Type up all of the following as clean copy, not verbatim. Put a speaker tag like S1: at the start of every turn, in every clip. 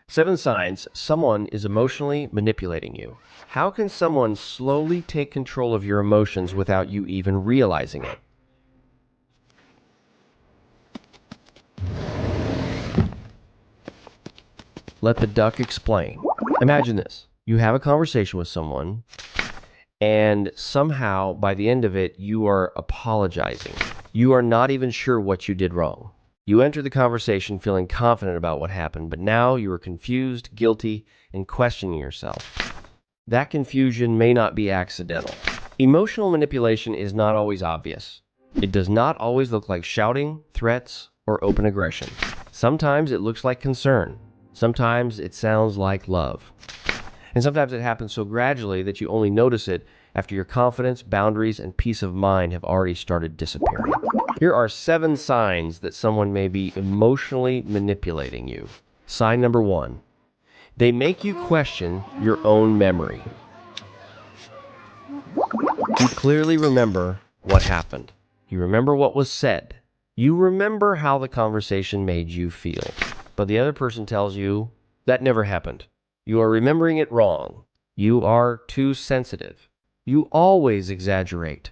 S1: 7 signs someone is emotionally manipulating you. How can someone slowly take control of your emotions without you even realizing it? Let the duck explain. Imagine this. You have a conversation with someone, and somehow, by the end of it, you are apologizing. You are not even sure what you did wrong. You enter the conversation feeling confident about what happened, but now you are confused, guilty, and questioning yourself. That confusion may not be accidental. Emotional manipulation is not always obvious. It does not always look like shouting, threats, or open aggression. Sometimes it looks like concern. Sometimes it sounds like love. And sometimes it happens so gradually that you only notice it after your confidence, boundaries, and peace of mind have already started disappearing. Here are 7 signs that someone may be emotionally manipulating you. Sign number 1. They make you question your own memory. You clearly remember what happened. You remember what was said. You remember how the conversation made you feel. But the other person tells you that never happened. You are remembering it wrong. You are too sensitive. You always exaggerate.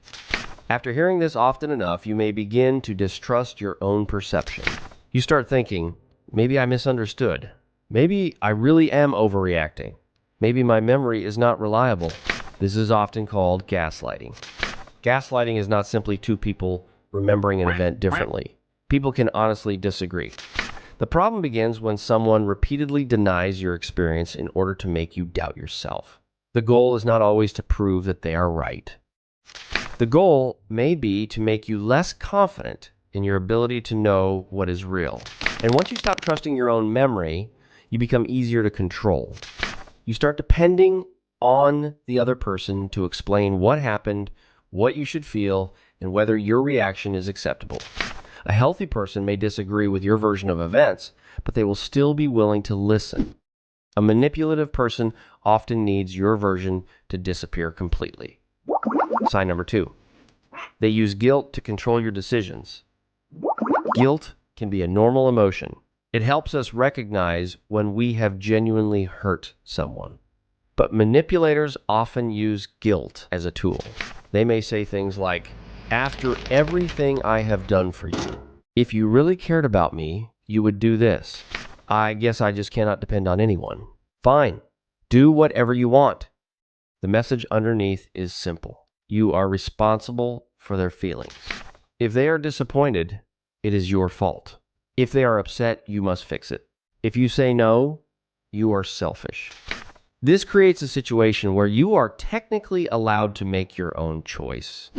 S1: After hearing this often enough, you may begin to distrust your own perception. You start thinking, maybe I misunderstood. Maybe I really am overreacting. Maybe my memory is not reliable. This is often called gaslighting. Gaslighting is not simply two people remembering an event differently. People can honestly disagree. The problem begins when someone repeatedly denies your experience in order to make you doubt yourself. The goal is not always to prove that they are right. The goal may be to make you less confident in your ability to know what is real. And once you stop trusting your own memory, you become easier to control. You start depending on the other person to explain what happened, what you should feel, and whether your reaction is acceptable. A healthy person may disagree with your version of events, but they will still be willing to listen. A manipulative person often needs your version to disappear completely. Sign number 2. They use guilt to control your decisions. Guilt can be a normal emotion. It helps us recognize when we have genuinely hurt someone. But manipulators often use guilt as a tool. They may say things like, after everything I have done for you, if you really cared about me, you would do this. I guess I just cannot depend on anyone. Fine. Do whatever you want. The message underneath is simple. You are responsible for their feelings. If they are disappointed, it is your fault. If they are upset, you must fix it. If you say no, you are selfish. This creates a situation where you are technically allowed to make your own choice,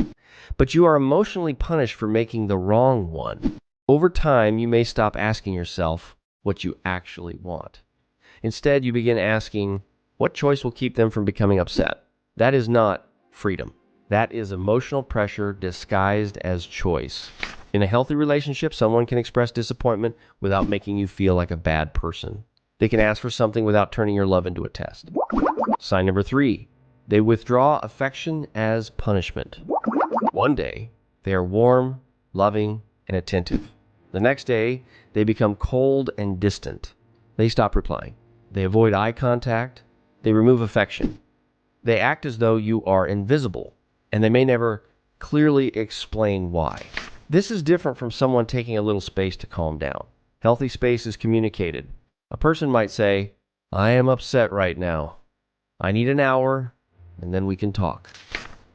S1: but you are emotionally punished for making the wrong one. Over time, you may stop asking yourself what you actually want. Instead, you begin asking, what choice will keep them from becoming upset? That is not freedom. That is emotional pressure disguised as choice. In a healthy relationship, someone can express disappointment without making you feel like a bad person. They can ask for something without turning your love into a test. Sign number 3. They withdraw affection as punishment. One day, they are warm, loving, and attentive. The next day, they become cold and distant. They stop replying. They avoid eye contact. They remove affection. They act as though you are invisible, and they may never clearly explain why. This is different from someone taking a little space to calm down. Healthy space is communicated. A person might say, I am upset right now. I need an hour, and then we can talk.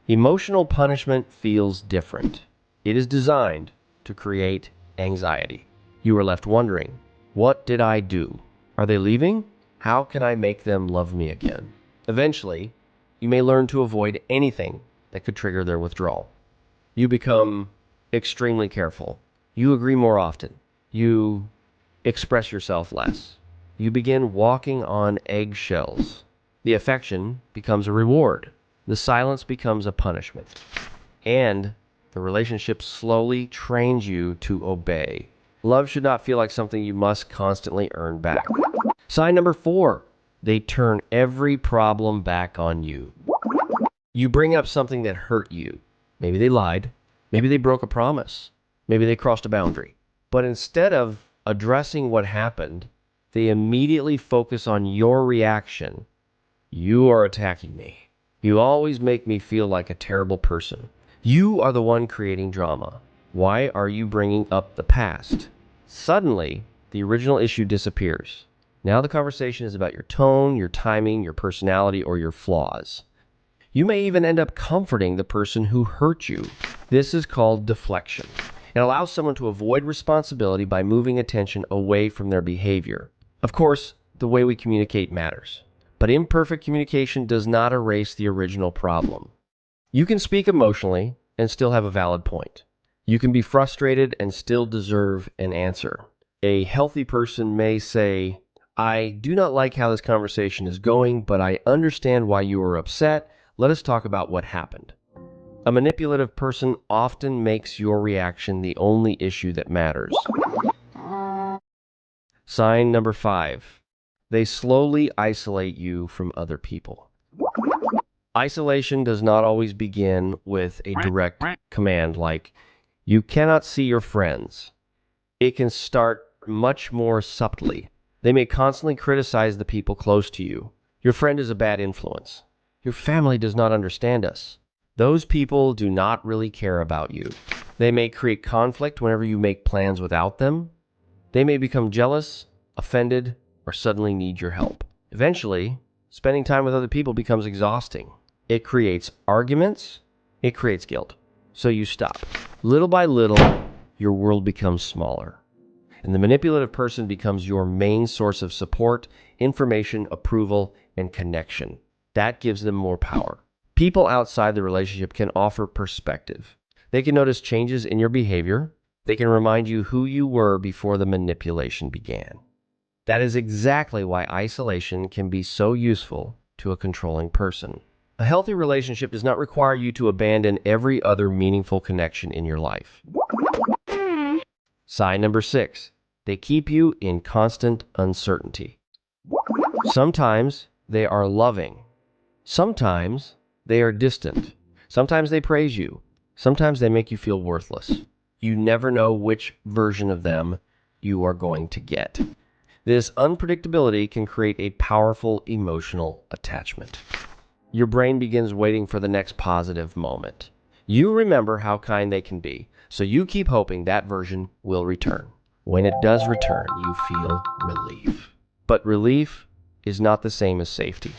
S1: Emotional punishment feels different. It is designed to create anxiety. You are left wondering, what did I do? Are they leaving? How can I make them love me again? Eventually, you may learn to avoid anything that could trigger their withdrawal. You become extremely careful. You agree more often. You express yourself less. You begin walking on eggshells. The affection becomes a reward. The silence becomes a punishment. And the relationship slowly trains you to obey. Love should not feel like something you must constantly earn back. Sign number 4. They turn every problem back on you. You bring up something that hurt you. Maybe they lied. Maybe they broke a promise. Maybe they crossed a boundary. But instead of addressing what happened, They immediately focus on your reaction. You are attacking me. You always make me feel like a terrible person. You are the one creating drama. Why are you bringing up the past? Suddenly, the original issue disappears. Now the conversation is about your tone, your timing, your personality, or your flaws. You may even end up comforting the person who hurt you. This is called deflection. It allows someone to avoid responsibility by moving attention away from their behavior. Of course, the way we communicate matters, but imperfect communication does not erase the original problem. You can speak emotionally and still have a valid point. You can be frustrated and still deserve an answer. A healthy person may say, "I do not like how this conversation is going, but I understand why you are upset. Let us talk about what happened." A manipulative person often makes your reaction the only issue that matters. Sign number 5. They slowly isolate you from other people. Isolation does not always begin with a direct command like, "You cannot see your friends." It can start much more subtly. They may constantly criticize the people close to you. Your friend is a bad influence. Your family does not understand us. Those people do not really care about you. They may create conflict whenever you make plans without them. They may become jealous, offended, or suddenly need your help. Eventually, spending time with other people becomes exhausting. It creates arguments, it creates guilt. So you stop. Little by little, your world becomes smaller. And the manipulative person becomes your main source of support, information, approval, and connection. That gives them more power. People outside the relationship can offer perspective. They can notice changes in your behavior. They can remind you who you were before the manipulation began. That is exactly why isolation can be so useful to a controlling person. A healthy relationship does not require you to abandon every other meaningful connection in your life. Sign number 6. They keep you in constant uncertainty. Sometimes they are loving. Sometimes they are distant. Sometimes they praise you. Sometimes they make you feel worthless. You never know which version of them you are going to get. This unpredictability can create a powerful emotional attachment. Your brain begins waiting for the next positive moment. You remember how kind they can be, so you keep hoping that version will return. When it does return, you feel relief. But relief is not the same as safety.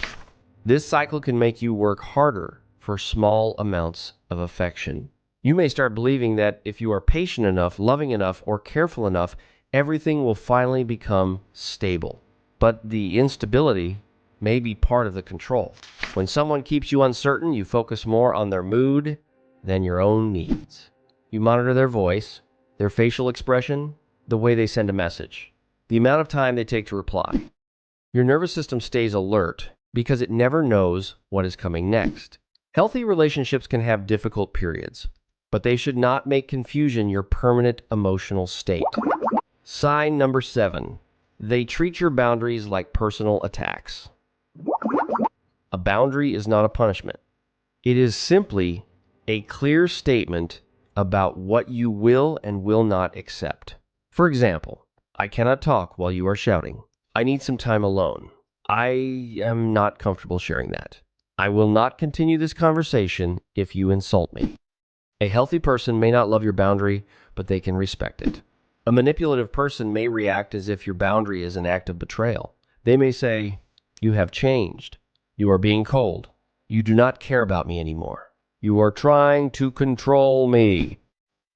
S1: This cycle can make you work harder for small amounts of affection. You may start believing that if you are patient enough, loving enough, or careful enough, everything will finally become stable. But the instability may be part of the control. When someone keeps you uncertain, you focus more on their mood than your own needs. You monitor their voice, their facial expression, the way they send a message, the amount of time they take to reply. Your nervous system stays alert because it never knows what is coming next. Healthy relationships can have difficult periods, but they should not make confusion your permanent emotional state. Sign number 7. They treat your boundaries like personal attacks. A boundary is not a punishment. It is simply a clear statement about what you will and will not accept. For example, "I cannot talk while you are shouting. I need some time alone. I am not comfortable sharing that. I will not continue this conversation if you insult me." A healthy person may not love your boundary, but they can respect it. A manipulative person may react as if your boundary is an act of betrayal. They may say, "You have changed. You are being cold. You do not care about me anymore. You are trying to control me."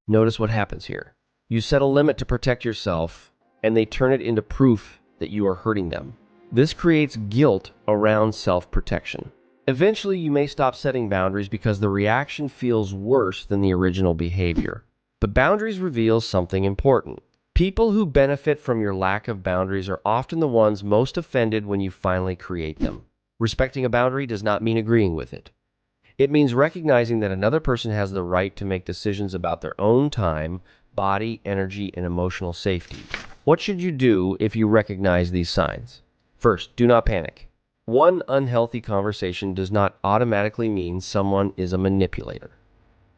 S1: Notice what happens here. You set a limit to protect yourself, and they turn it into proof that you are hurting them. This creates guilt around self-protection. Eventually, you may stop setting boundaries because the reaction feels worse than the original behavior. But boundaries reveal something important. People who benefit from your lack of boundaries are often the ones most offended when you finally create them. Respecting a boundary does not mean agreeing with it. It means recognizing that another person has the right to make decisions about their own time, body, energy, and emotional safety. What should you do if you recognize these signs? First, do not panic. One unhealthy conversation does not automatically mean someone is a manipulator.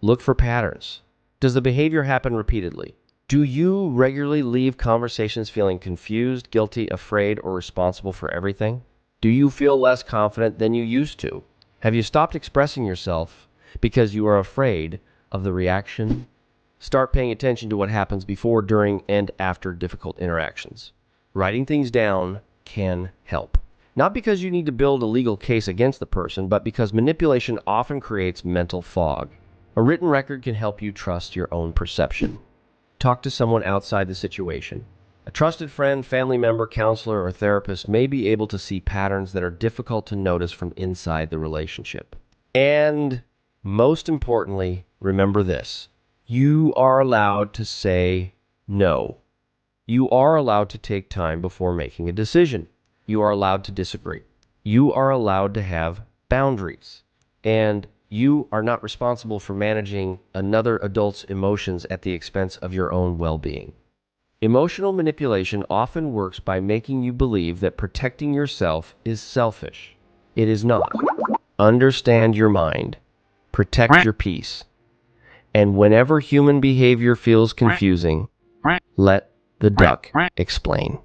S1: Look for patterns. Does the behavior happen repeatedly? Do you regularly leave conversations feeling confused, guilty, afraid, or responsible for everything? Do you feel less confident than you used to? Have you stopped expressing yourself because you are afraid of the reaction? Start paying attention to what happens before, during, and after difficult interactions. Writing things down can help. Not because you need to build a legal case against the person, but because manipulation often creates mental fog. A written record can help you trust your own perception. Talk to someone outside the situation. A trusted friend, family member, counselor, or therapist may be able to see patterns that are difficult to notice from inside the relationship. And most importantly, remember this. You are allowed to say no. You are allowed to take time before making a decision. You are allowed to disagree. You are allowed to have boundaries. And you are not responsible for managing another adult's emotions at the expense of your own well-being. Emotional manipulation often works by making you believe that protecting yourself is selfish. It is not. Understand your mind. Protect your peace. And whenever human behavior feels confusing, let the duck explain.